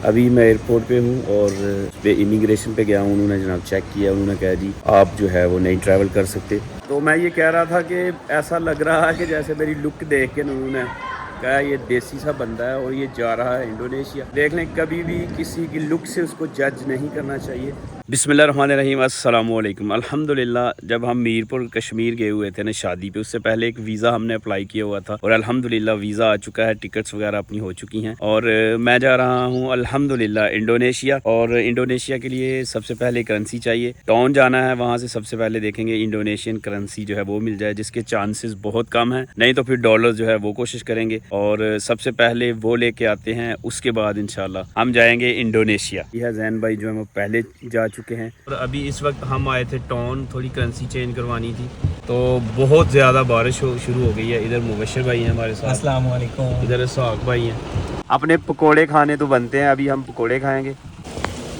ابھی میں ایئرپورٹ پہ ہوں اور پہ امیگریشن پہ گیا ہوں. انہوں نے جناب چیک کیا, انہوں نے کہا جی آپ جو ہے وہ نہیں ٹریول کر سکتے. تو میں یہ کہہ رہا تھا کہ ایسا لگ رہا ہے کہ جیسے میری لک دیکھ کے انہوں نے کہا یہ دیسی سا بندہ ہے اور یہ جا رہا ہے انڈونیشیا. دیکھ لیں کبھی بھی کسی کی لک سے اس کو جج نہیں کرنا چاہیے. بسم اللہ الرحمن الرحیم. السلام علیکم. الحمدللہ جب ہم میرپور کشمیر گئے ہوئے تھے نا شادی پہ, اس سے پہلے ایک ویزا ہم نے اپلائی کیا ہوا تھا اور الحمدللہ ویزا آ چکا ہے, ٹکٹس وغیرہ اپنی ہو چکی ہیں اور میں جا رہا ہوں الحمدللہ انڈونیشیا. اور انڈونیشیا کے لیے سب سے پہلے کرنسی چاہیے, ٹاؤن جانا ہے, وہاں سے سب سے پہلے دیکھیں گے انڈونیشین کرنسی جو ہے وہ مل جائے, جس کے چانسز بہت کم ہیں, نہیں تو پھر ڈالر جو ہے وہ کوشش کریں گے اور سب سے پہلے وہ لے کے آتے ہیں, اس کے بعد انشاءاللہ ہم جائیں گے انڈونیشیا. یہ ہے زین بھائی جو ہے وہ پہلے جا چکے ہیں اور ابھی اس وقت ہم آئے تھے ٹاؤن, تھوڑی کرنسی چینج کروانی تھی تو بہت زیادہ بارش شروع ہو گئی ہے. ادھر مبشر بھائی ہیں ہمارے ساتھ, السلام علیکم. ادھر اسحاق بھائی ہیں. اپنے پکوڑے کھانے تو بنتے ہیں, ابھی ہم پکوڑے کھائیں گے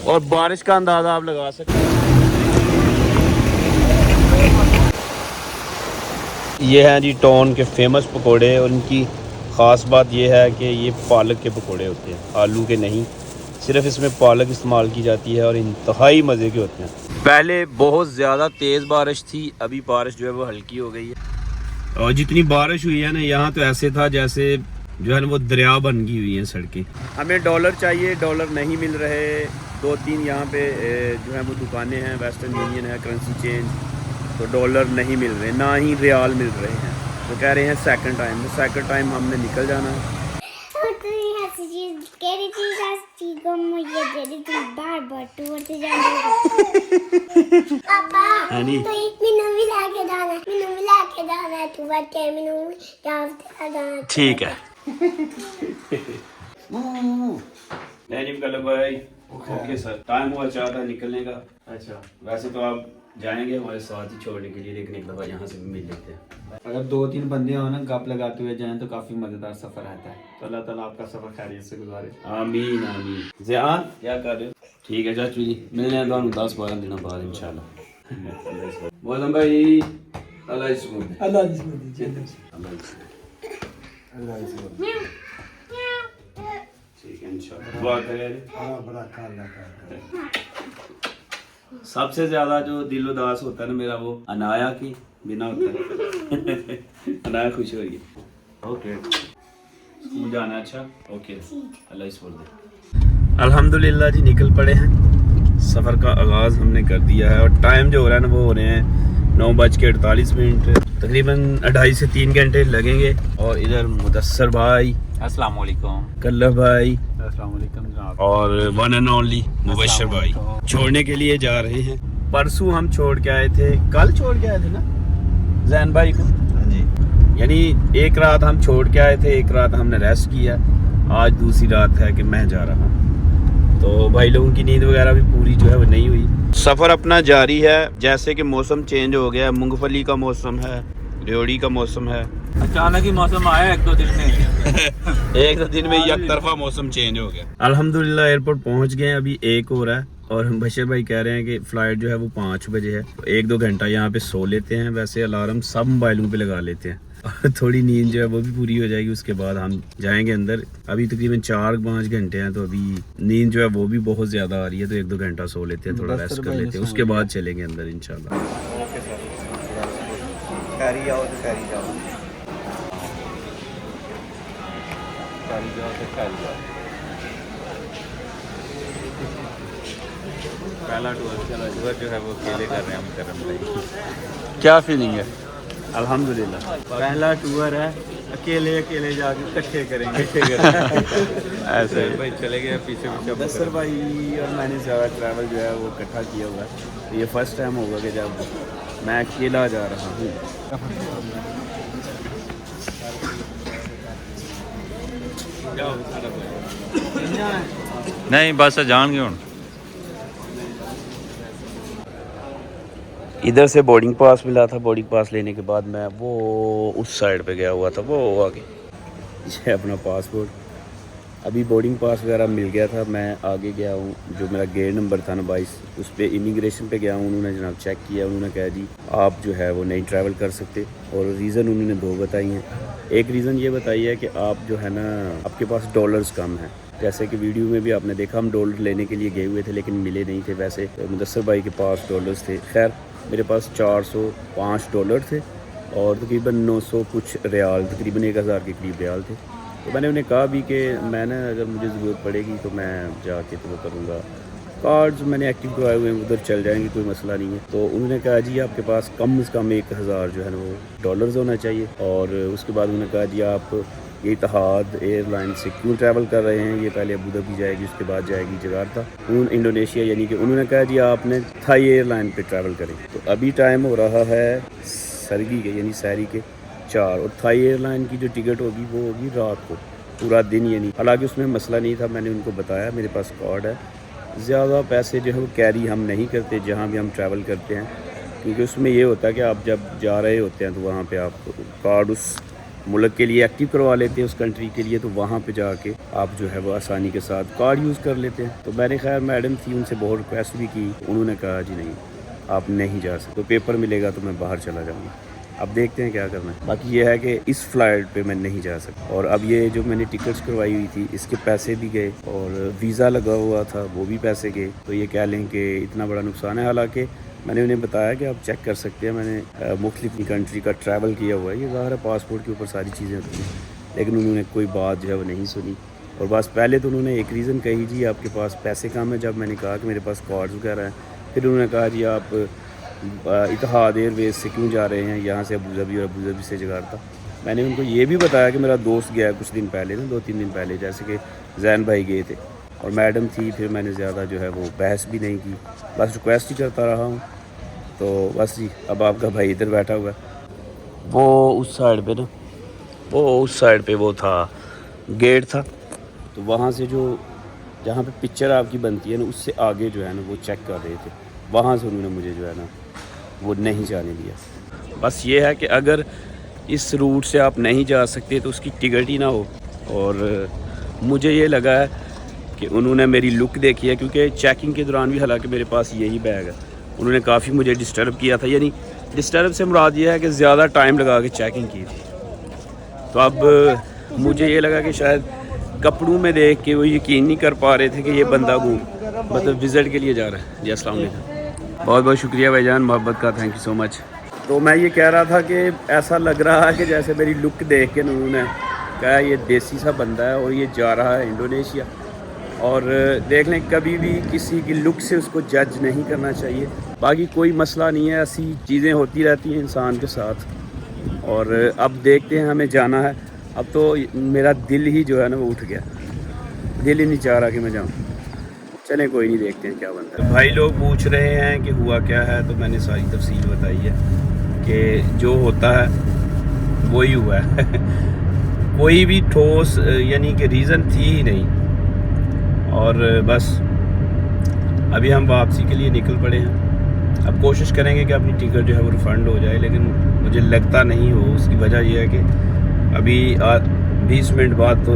اور بارش کا اندازہ آپ لگا سکتے ہیں. یہ ہیں جی ٹاؤن کے فیمس پکوڑے, اور ان کی خاص بات یہ ہے کہ یہ پالک کے پکوڑے ہوتے ہیں, آلو کے نہیں, صرف اس میں پالک استعمال کی جاتی ہے اور انتہائی مزے کے ہوتے ہیں. پہلے بہت زیادہ تیز بارش تھی, ابھی بارش جو ہے وہ ہلکی ہو گئی ہے. اور جتنی بارش ہوئی ہے نا یہاں تو ایسے تھا جیسے جو ہے نا وہ دریا بن گئی ہوئی ہیں سڑکیں. ہمیں ڈالر چاہیے, ڈالر نہیں مل رہے. 2-3 یہاں پہ جو ہے وہ دکانیں ہیں, ویسٹرن یونین ہے, کرنسی چینج, تو ڈالر نہیں مل رہے, نہ ہی ریال مل رہے ہیں. تو کہہ رہے ہیں سیکنڈ ٹائم, تو سیکنڈ ٹائم ہم نے نکل جانا ہے. ٹھیک ہے نہیں کل بھائی اوکے سر, ٹائم ہوا چاہتا ہے نکلنے کا. اچھا ویسے تو آپ جائیں گے ہمارے ساتھ ہی چھوڑنے کے لیے, لیکن ایک دفعہ یہاں سے بھی مل لیتے ہیں. اگر 2-3 بندے ہوں نا گپ لگاتے ہوئے جائیں تو کافی مزیدار سفر رہتا ہے. تو اللہ تعالیٰ آپ کا سفر خیریت سے گزارے. آمین آمین. زیان کیا کر رہے ہو؟ ٹھیک ہے چاچو جی, ملنے ہیں 10-12 دنوں بعد انشاءاللہ. موزم بھائی اللہ اسمت ٹھیک ہے انشاءاللہ. دعا کریں. سب سے زیادہ جو دل اداس ہوتا ہے نا میرا, وہ انایا کی بنا ہوتا ہے. انایا خوش ہو گئی. اوکے اسکول جانا. اچھا اوکے, اللہ اس پر دے. الحمدللہ جی نکل پڑے ہیں, سفر کا آغاز ہم نے کر دیا ہے اور ٹائم جو ہو رہا ہے نا وہ ہو رہے ہیں 9:48. تقریباً 2.5 سے 3 گھنٹے لگیں گے. اور ادھر مدثر بھائی السلام علیکم. کلہ بھائی السلام علیکم جناب. اور ون اینڈ اونلی مبشر بھائی چھوڑنے کے لیے جا رہے ہیں. پرسوں ہم چھوڑ کے آئے تھے, کل چھوڑ کے آئے تھے نا زین بھائی کو. جی یعنی ایک رات ہم چھوڑ کے آئے تھے, ایک رات ہم نے ریسٹ کیا, آج دوسری رات ہے کہ میں جا رہا ہوں. تو بھائی لوگوں کی نیند وغیرہ بھی پوری جو ہے وہ نہیں ہوئی. سفر اپنا جاری ہے. جیسے کہ موسم چینج ہو گیا, مونگ پھلی کا موسم ہے, ریوڑی کا موسم ہے. اچانک ہی موسم آیا 1-2 دن میں. 1 دن میں یک طرفہ موسم چینج ہو گیا. الحمدللہ ایئرپورٹ پہنچ گئے ہیں, ابھی 1 ہو رہا ہے اور بشیر بھائی کہہ رہے ہیں کہ فلائٹ جو ہے وہ 5 بجے ہے. 1-2 گھنٹہ یہاں پہ سو لیتے ہیں. ویسے الارم سب موبائلوں پہ لگا لیتے ہیں اور تھوڑی نیند جو ہے وہ بھی پوری ہو جائے گی. اس کے بعد ہم جائیں گے اندر. ابھی تقریباً 4-5 گھنٹے ہیں, تو ابھی نیند جو ہے وہ بھی بہت زیادہ آ رہی ہے, تو 1-2 گھنٹہ سو لیتے ہیں, تھوڑا ریسٹ کر لیتے ہیں, اس کے بعد چلیں گے اندر انشاءاللہ. پہلا ٹور جو ہے وہ اکیلے کر رہے ہیں ہم کرم بھائی. کیا فیلنگ ہے؟ الحمدللہ پہلا ٹور ہے, اکیلے جا کے کٹھے کریں گے. ایسے بھائی چلے گئے پیچھے مدثر بھائی اور میں نے زیادہ ٹریول جو ہے وہ اکٹھا کیا ہوا ہے. یہ فرسٹ ٹائم ہوگا کہ جب میں اکیلا جا رہا ہوں. نہیں بس جان گے ہوں. ادھر سے بورڈنگ پاس ملا تھا, بورڈنگ پاس لینے کے بعد میں وہ اس سائڈ پہ گیا ہوا تھا, وہ آگے یہ اپنا پاسپورٹ. ابھی بورڈنگ پاس وغیرہ مل گیا تھا, میں آگے گیا ہوں. جو میرا گیٹ نمبر تھا نا 22, اس پہ امیگریشن پہ گیا ہوں. انہوں نے جناب چیک کیا, انہوں نے کہا جی آپ جو ہے وہ نہیں ٹریول کر سکتے. اور ریزن انہوں نے 2 بتائی ہیں. ایک ریزن یہ بتائی ہے کہ آپ جو ہے نا آپ کے پاس ڈالرز کم ہیں, جیسے کہ ویڈیو میں بھی آپ نے دیکھا ہم ڈالر لینے کے لیے گئے ہوئے تھے لیکن ملے نہیں تھے. ویسے مدثر بھائی کے پاس ڈالرز تھے. خیر میرے پاس $405 تھے اور تقریباً 900 کچھ ریال, تقریباً 1000 کے قریب ریال تھے. تو میں نے انہیں کہا بھی کہ میں نے اگر مجھے ضرورت پڑے گی تو میں جا کے تو وہ کروں گا. کارڈز میں نے ایکٹیو کروائے ہوئے ہیں, ادھر چل جائیں گے, کوئی مسئلہ نہیں ہے. تو انہوں نے کہا جی آپ کے پاس کم از کم 1000 جو ہے نا وہ ڈالرز ہونا چاہیے. اور اس کے بعد انہوں نے کہا جی آپ یہ اتحاد ایئر لائن سے کیوں ٹریول کر رہے ہیں, یہ پہلے ابو ظبی جائے گی, اس کے بعد جائے گی جکارتا, انڈونیشیا. یعنی کہ انہوں نے کہا جی آپ نے تھائی ایئر لائن پہ ٹریول کریں. تو ابھی ٹائم ہو رہا ہے سرگی کے یعنی سحری کے 4, اور تھائی ایئر لائن کی جو ٹکٹ ہوگی وہ ہوگی رات کو, پورا دن. یعنی حالانکہ اس میں مسئلہ نہیں تھا, میں نے ان کو بتایا میرے پاس کارڈ ہے. زیادہ پیسے جو ہے وہ کیری ہم نہیں کرتے جہاں بھی ہم ٹریول کرتے ہیں, کیونکہ اس میں یہ ہوتا ہے کہ آپ جب جا رہے ہوتے ہیں تو وہاں پہ آپ کارڈ اس ملک کے لیے ایکٹیو کروا لیتے ہیں, اس کنٹری کے لیے, تو وہاں پہ جا کے آپ جو ہے وہ آسانی کے ساتھ کارڈ یوز کر لیتے ہیں. تو میں نے خیر میڈم تھی ان سے بہت ریکویسٹ بھی کی, انہوں نے کہا جی نہیں آپ نہیں جا سکتے, تو پیپر ملے گا تو میں باہر چلا جاؤں گا. اب دیکھتے ہیں کیا کرنا ہے. باقی یہ ہے کہ اس فلائٹ پہ میں نہیں جا سکتا. اور اب یہ جو میں نے ٹکٹس کروائی ہوئی تھی اس کے پیسے بھی گئے, اور ویزا لگا ہوا تھا وہ بھی پیسے گئے. تو یہ کہہ لیں کہ اتنا بڑا نقصان ہے. حالانکہ میں نے انہیں بتایا کہ آپ چیک کر سکتے ہیں, میں نے مختلف کنٹری کا ٹریول کیا ہوا ہے, یہ ظاہر ہے پاسپورٹ کے اوپر ساری چیزیں ہوتی ہیں. لیکن انہوں نے کوئی بات جو ہے وہ نہیں سنی. اور بس پہلے تو انہوں نے ایک ریزن کہی جی آپ کے پاس پیسے کم ہیں. جب میں نے کہا کہ میرے پاس کارڈز وغیرہ ہیں, پھر انہوں نے کہا جی آپ اتحاد ایئر ویز سے کیوں جا رہے ہیں, یہاں سے ابو ظبی, اور ابو ظبی سے جکارتا. میں نے ان کو یہ بھی بتایا کہ میرا دوست گیا ہے کچھ دن پہلے نا, 2-3 دن پہلے, جیسے کہ زین بھائی گئے تھے اور میڈم تھی. پھر میں نے زیادہ جو ہے وہ بحث بھی نہیں کی, بس ریکویسٹ ہی کرتا رہا ہوں. تو بس جی اب آپ کا بھائی ادھر بیٹھا ہوا ہے, وہ اس سائڈ پہ نا, وہ اس سائڈ پہ وہ تھا گیٹ تھا, تو وہاں سے جو جہاں پہ پکچر آپ کی بنتی ہے نا اس سے آگے جو ہے نا وہ چیک کر رہے تھے. وہاں سے انہوں نے مجھے جو ہے نا وہ نہیں جانے دیا. بس یہ ہے کہ اگر اس روٹ سے آپ نہیں جا سکتے تو اس کی ٹکٹ ہی نہ ہو. اور مجھے یہ لگا ہے کہ انہوں نے میری لک دیکھی ہے, کیونکہ چیکنگ کے دوران بھی حالانکہ میرے پاس یہی بیگ ہے, انہوں نے کافی مجھے ڈسٹرب کیا تھا. یعنی ڈسٹرب سے مراد یہ ہے کہ زیادہ ٹائم لگا کے چیکنگ کی تھی. تو اب مجھے یہ لگا کہ شاید کپڑوں میں دیکھ کے وہ یقین نہیں کر پا رہے تھے کہ یہ بندہ وہ مطلب وزٹ کے لیے جا رہا ہے. جی السلام علیکم, بہت بہت شکریہ بھائی جان محبت کا, تھینک یو سو مچ. تو میں یہ کہہ رہا تھا کہ ایسا لگ رہا ہے کہ جیسے میری لک دیکھ کے انہوں نے کہا یہ دیسی سا بندہ ہے اور یہ جا رہا ہے انڈونیشیا. اور دیکھ لیں کبھی بھی کسی کی لک سے اس کو جج نہیں کرنا چاہیے. باقی کوئی مسئلہ نہیں ہے, ایسی چیزیں ہوتی رہتی ہیں انسان کے ساتھ. اور اب دیکھتے ہیں ہمیں جانا ہے. اب تو میرا دل ہی جو ہے نا وہ اٹھ گیا, دل ہی نہیں چاہ رہا کہ میں جاؤں. چلیں کوئی نہیں, دیکھتے ہیں کیا بنتا ہے. بھائی لوگ پوچھ رہے ہیں کہ ہوا کیا ہے, تو میں نے ساری تفصیل بتائی ہے کہ جو ہوتا ہے وہی ہوا ہے. کوئی بھی ٹھوس یعنی کہ ریزن تھی ہی نہیں. اور بس ابھی ہم واپسی کے لیے نکل پڑے ہیں. اب کوشش کریں گے کہ اپنی ٹکٹ جو ہے وہ ریفنڈ ہو جائے, لیکن مجھے لگتا نہیں ہو. اس کی وجہ یہ ہے کہ ابھی 20 منٹ بعد تو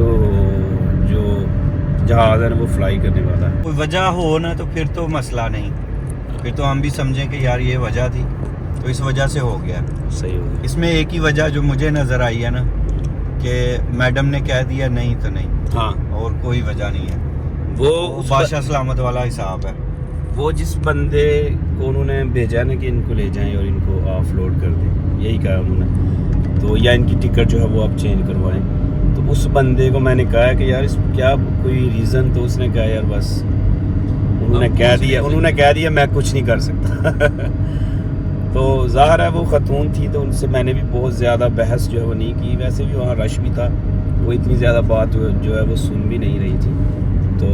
جو جہاز ہے نا وہ فلائی کرنے والا ہے. کوئی وجہ ہو نا تو پھر تو مسئلہ نہیں, پھر تو ہم بھی سمجھیں کہ یار یہ وجہ تھی تو اس وجہ سے ہو گیا. صحیح ہو گیا. اس میں ایک ہی وجہ جو مجھے نظر آئی ہے نا کہ میڈم نے کہہ دیا نہیں تو نہیں, ہاں, اور کوئی وجہ نہیں ہے. وہ بادشاہ سلامت والا حساب ہے. وہ جس بندے کو انہوں نے بھیجا نا کہ ان کو لے جائیں اور ان کو آف لوڈ کر دیں, یہی کہا انہوں نے, تو یا ان کی ٹکٹ جو ہے وہ آپ چینج کروائیں. تو اس بندے کو میں نے کہا کہ یار اس کیا کوئی ریزن, تو اس نے کہا یار بس انہوں نے کہہ دیا میں کچھ نہیں کر سکتا. تو ظاہر ہے وہ خاتون تھی, تو ان سے میں نے بھی بہت زیادہ بحث جو ہے وہ نہیں کی. ویسے بھی وہاں رش بھی تھا, وہ اتنی زیادہ بات جو ہے وہ سن بھی نہیں رہی تھی. تو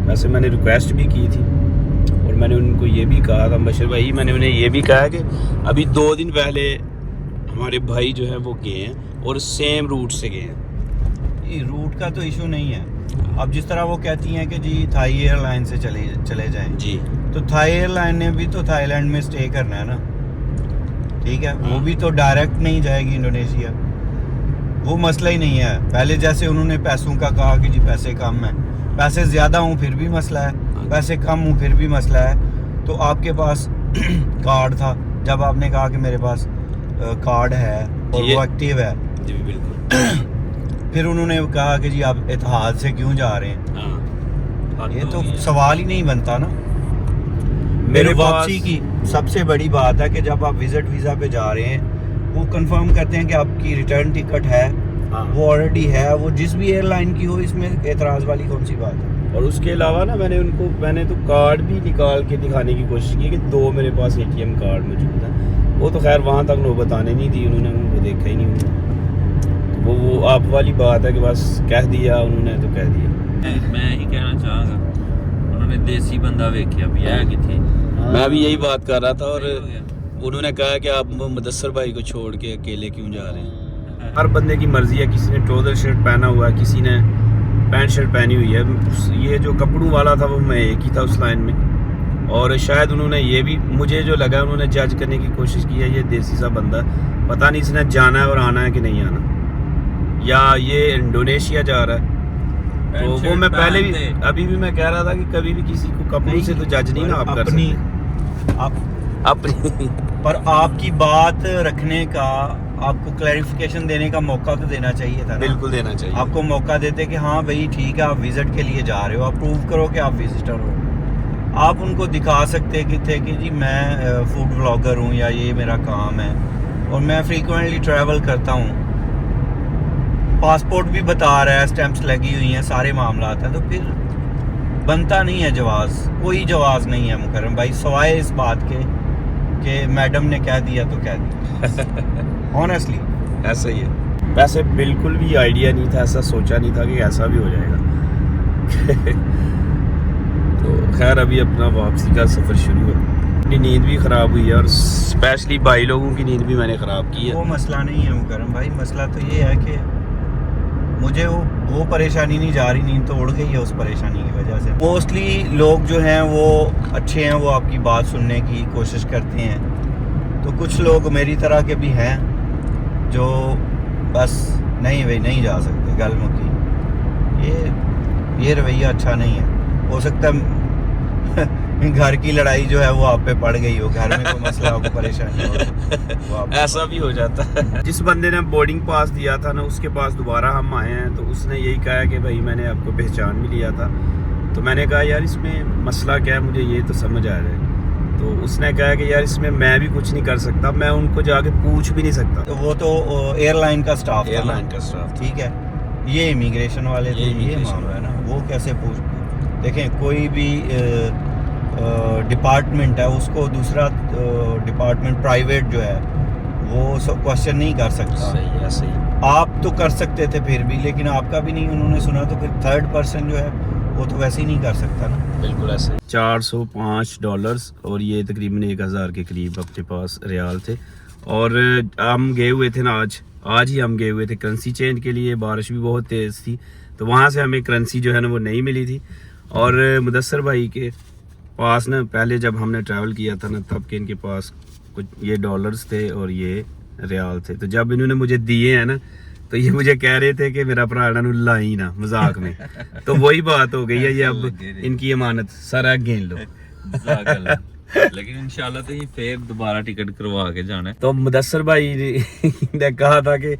ویسے میں نے ریکویسٹ بھی کی تھی, اور میں نے ان کو یہ بھی کہا تھا, بشیر بھائی میں نے انہیں یہ بھی کہا کہ ابھی 2 دن پہلے ہمارے بھائی جو ہے وہ گئے ہیں اور سیم روٹ سے گئے ہیں. روٹ کا تو ایشو نہیں ہے. اب جس طرح وہ کہتی ہیں کہ جی تھائی ایئر لائن سے چلے جائیں, جی تو تھائی ایئر لائن نے بھی تو تھائی لینڈ میں سٹے کرنا ہے نا, ٹھیک ہے. وہ بھی تو ڈائریکٹ نہیں جائے گی انڈونیشیا, وہ مسئلہ ہی نہیں ہے. پہلے جیسے انہوں نے پیسوں کا کہا کہ جی پیسے کم ہیں, پیسے زیادہ ہوں پھر بھی مسئلہ ہے, پیسے کم ہوں پھر بھی مسئلہ ہے. تو آپ کے پاس کارڈ تھا, جب آپ نے کہا کہ میرے پاس کارڈ ہے اور وہ ایکٹیو ہے, جی بالکل, پھر انہوں نے کہا کہ جی آپ اتحاد سے کیوں جا رہے ہیں. ہاں یہ تو سوال ہی نہیں بنتا نا. میرے واپسی کی سب سے بڑی بات ہے کہ جب آپ وزٹ ویزا پہ جا رہے ہیں وہ کنفرم کرتے ہیں کہ آپ کی ریٹرن ٹکٹ ہے, وہ آلریڈی ہے, وہ جس بھی ایئر لائن کی ہو, اس میں اعتراض والی کون سی بات ہے. اور اس کے علاوہ نا میں نے تو کارڈ بھی نکال کے دکھانے کی کوشش کی کہ 2 میرے پاس ATM کارڈ موجود ہے. وہ تو خیر وہاں تک نوبت آنے نہیں دی, انہوں نے ان کو دیکھا ہی نہیں. وہ آپ والی بات ہے کہ بس کہہ دیا انہوں نے تو کہہ دیا. میں ہی کہنا چاہاں گا انہوں نے دیسی بندہ ویکھیا بھی ہے کتنے. میں بھی یہی بات کر رہا تھا, اور انہوں نے کہا کہ آپ مدثر بھائی کو چھوڑ کے اکیلے کیوں جا رہے ہیں. ہر بندے کی مرضی ہے, کسی نے ٹراؤزر شرٹ پہنا ہوا ہے, کسی نے پینٹ شرٹ پہنی ہوئی ہے. یہ جو کپڑوں والا تھا وہ میں ایک ہی تھا اس لائن میں, اور شاید انہوں نے یہ بھی, مجھے جو لگا انہوں نے جج کرنے کی کوشش کی ہے یہ دیسی سا بندہ, پتہ نہیں اس نے جانا ہے اور آنا ہے کہ نہیں آنا, یا یہ انڈونیشیا جا رہا ہے. تو وہ میں پہلے بھی ابھی بھی میں کہہ رہا تھا کہ کبھی بھی کسی کو کپڑوں سے تو جج نہیں نا آپ کر سکتے. اپنی پر آپ کی بات رکھنے کا, آپ کو کلیریفیکیشن دینے کا موقع تو دینا چاہیے تھا. بالکل دینا چاہیے. آپ کو موقع دیتے کہ ہاں بھائی ٹھیک ہے آپ وزٹ کے لیے جا رہے ہو, آپ پروو کرو کہ آپ وزٹر ہو. آپ ان کو دکھا سکتے تھے کہ جی میں فوڈ بلاگر ہوں یا یہ میرا کام ہے اور میں فریکوینٹلی ٹریول کرتا ہوں. پاسپورٹ بھی بتا رہا ہے, اسٹیمپس لگی ہوئی ہیں, سارے معاملات ہیں. تو پھر بنتا نہیں ہے جواز, کوئی جواز نہیں ہے مکرم بھائی, سوائے اس بات کے کہ میڈم نے کہہ دیا تو کہہ دیا. آنیسٹلی ایسا ہی ہے. ویسے بالکل بھی آئیڈیا نہیں تھا, ایسا سوچا نہیں تھا کہ ایسا بھی ہو جائے گا. تو خیر ابھی اپنا واپسی کا سفر شروع ہے. اپنی نیند بھی خراب ہوئی ہے, اور اسپیشلی بھائی لوگوں کی نیند بھی میں نے خراب کی ہے. وہ مسئلہ نہیں ہے مکرم بھائی, مسئلہ تو یہ ہے کہ مجھے وہ پریشانی نہیں جا رہی, نیند تو اڑ گئی ہے اس پریشانی کی وجہ سے. موسٹلی لوگ جو ہیں وہ اچھے ہیں, وہ آپ کی بات سننے کی کوشش کرتے ہیں. تو کچھ لوگ میری طرح کے بھی ہیں جو بس نہیں بھائی نہیں جا سکتے, گل مکی. یہ رویہ اچھا نہیں ہے. ہو سکتا ہے گھر کی لڑائی جو ہے وہ آپ پہ پڑ گئی ہو, گھر میں کوئی مسئلہ ہو, کوئی پریشانی ہو, ایسا بھی ہو جاتا ہے. جس بندے نے بورڈنگ پاس دیا تھا نا, اس کے پاس دوبارہ ہم آئے ہیں, تو اس نے یہی کہا کہ بھائی میں نے آپ کو پہچان بھی لیا تھا. تو میں نے کہا یار اس میں مسئلہ کیا ہے, مجھے یہ تو سمجھ آ رہا ہے. تو اس نے کہا کہ یار اس میں بھی کچھ نہیں کر سکتا, میں ان کو جا کے پوچھ بھی نہیں سکتا. وہ تو ایئر لائن کا سٹاف, ایئر لائن کا سٹاف, ٹھیک ہے. یہ امیگریشن والے تھے, یہ معاملہ ہے نا. وہ کیسے دیکھیں کوئی بھی ڈپارٹمنٹ ہے, اس کو دوسرا ڈپارٹمنٹ پرائیویٹ جو ہے وہ کوشچن نہیں کر سکتا. صحیح ہے, صحیح. آپ تو کر سکتے تھے پھر بھی, لیکن آپ کا بھی نہیں انہوں نے سنا, تو پھر تھرڈ پرسن جو ہے وہ تو ویسے ہی نہیں کر سکتا نا. بالکل ایسے. $405 اور یہ تقریباً 1000 کے قریب اپنے پاس ریال تھے. اور ہم گئے ہوئے تھے نا آج ہی ہم گئے ہوئے تھے کرنسی چینج کے لیے. بارش بھی بہت تیز تھی, تو وہاں سے ہمیں کرنسی جو ہے نا وہ نہیں ملی تھی. اور مدثر بھائی کے پاس نا پہلے جب ہم نے ٹریول کیا تھا نا, تب کہ ان کے پاس کچھ یہ ڈالرز تھے اور یہ ریال تھے. تو جب انہوں نے مجھے دیے ہیں نا, تو یہ مجھے کہہ رہے تھے کہ میرا برا لائی نا مذاق میں. تو وہی بات ہو گئی ہے, یہ اب ان کی امانت سارا گین لو. لیکن انشاءاللہ تو یہ پھر دوبارہ ٹکٹ کروا کے جانا ہے. تو مدثر بھائی نے کہا تھا کہ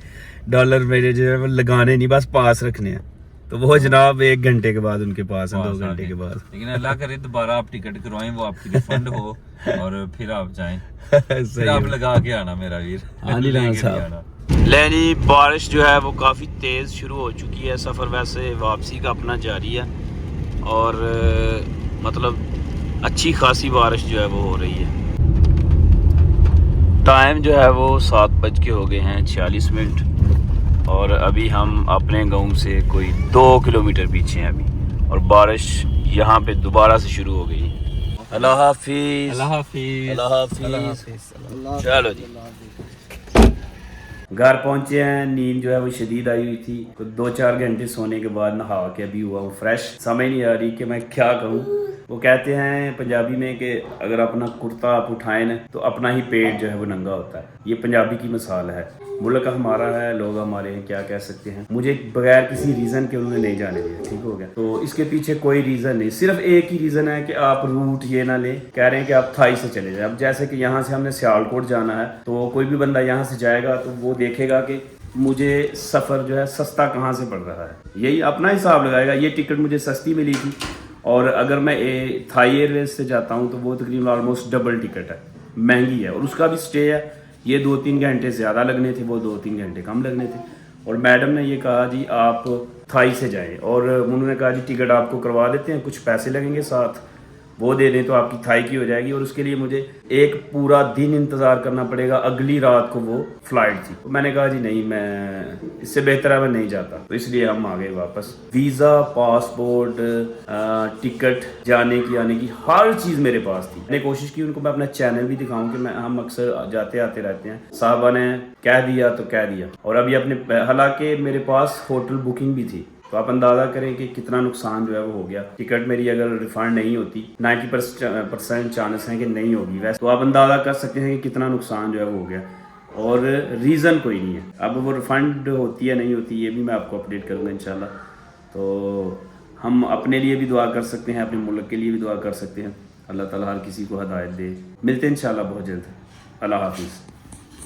ڈالر میرے جو ہے وہ لگانے نہیں, بس پاس رکھنے ہیں. تو وہ جناب 1 گھنٹے کے بعد ان کے پاس ہیں, 2 گھنٹے کے بعد. لیکن اللہ کرے دوبارہ آپ ٹکٹ کروائیں, وہ آپ کی ریفنڈ ہو اور پھر آپ جائیں, پھر آپ لگا کے آنا میرا ویر. لینی بارش جو ہے وہ کافی تیز شروع ہو چکی ہے. سفر ویسے واپسی کا اپنا جاری ہے, اور مطلب اچھی خاصی بارش جو ہے وہ ہو رہی ہے. ٹائم جو ہے وہ 7 بج کے ہو گئے ہیں 46 منٹ, اور ابھی ہم اپنے گاؤں سے کوئی 2 کلومیٹر پیچھے ہیں ابھی, اور بارش یہاں پہ دوبارہ سے شروع ہو گئی. اللہ حافظ. اللہ حافظ. اللہ حافظ. چلو جی, گھر پہنچے ہیں. نیند جو ہے وہ شدید آئی ہوئی تھی, تو 2-4 گھنٹے سونے کے بعد نہا کے ابھی ہوا وہ فریش. سمجھ نہیں آ رہی کہ میں کیا کہوں. وہ کہتے ہیں پنجابی میں کہ اگر اپنا کرتا آپ اٹھائیں نا تو اپنا ہی پیٹ جو ہے وہ ننگا ہوتا ہے. یہ پنجابی کی مثال ہے. ملک ہمارا ہے, لوگ ہمارے ہیں, کیا کہہ سکتے ہیں. مجھے بغیر کسی ریزن کے انہوں نے نہیں جانے دیا, ٹھیک ہو گیا. تو اس کے پیچھے کوئی ریزن نہیں, صرف ایک ہی ریزن ہے کہ آپ روٹ یہ نہ لیں. کہہ رہے ہیں کہ آپ تھائی سے چلے جائیں. اب جیسے کہ یہاں سے ہم نے سیالکوٹ جانا ہے, تو کوئی بھی بندہ یہاں سے جائے گا تو وہ دیکھے گا کہ مجھے سفر جو ہے سستا کہاں سے پڑ رہا ہے، یہی اپنا حساب لگائے گا. یہ ٹکٹ مجھے سستی ملی تھی، اور اگر میں تھائی ایئر ویز سے جاتا ہوں تو وہ تقریباً آلموسٹ ڈبل ٹکٹ ہے، مہنگی ہے. اور اس کا بھی اسٹے ہے، یہ 2-3 گھنٹے زیادہ لگنے تھے، وہ 2-3 گھنٹے کم لگنے تھے. اور میڈم نے یہ کہا جی آپ تھائی سے جائیں، اور انہوں نے کہا جی ٹکٹ آپ کو کروا دیتے ہیں، کچھ پیسے لگیں گے ساتھ، وہ دے دیں تو آپ کی تھائی کی ہو جائے گی. اور اس کے لیے مجھے ایک پورا دن انتظار کرنا پڑے گا، اگلی رات کو وہ فلائٹ تھی. میں نے کہا جی نہیں، میں اس سے بہتر ہے میں نہیں جاتا. تو اس لیے ہم آ گئے واپس. ویزا، پاسپورٹ، ٹکٹ، جانے کی آنے کی ہر چیز میرے پاس تھی. میں نے کوشش کی ان کو میں اپنا چینل بھی دکھاؤں کہ ہم اکثر جاتے آتے رہتے ہیں. صاحبہ نے کہہ دیا تو کہہ دیا. اور ابھی اپنے حالانکہ میرے پاس ہوٹل بکنگ بھی تھی، تو آپ اندازہ کریں کہ کتنا نقصان جو ہے وہ ہو گیا. ٹکٹ میری اگر ریفنڈ نہیں ہوتی 90% چانس ہیں کہ نہیں ہوگی ویسے، تو آپ اندازہ کر سکتے ہیں کہ کتنا نقصان جو ہے وہ ہو گیا. اور ریزن کوئی نہیں ہے. اب وہ ریفنڈ ہوتی ہے نہیں ہوتی یہ بھی میں آپ کو اپڈیٹ کروں گا انشاءاللہ. تو ہم اپنے لیے بھی دعا کر سکتے ہیں، اپنے ملک کے لیے بھی دعا کر سکتے ہیں. اللہ تعالیٰ ہر کسی کو ہدایت دے. ملتے ہیں انشاءاللہ بہت جلد. اللہ حافظ.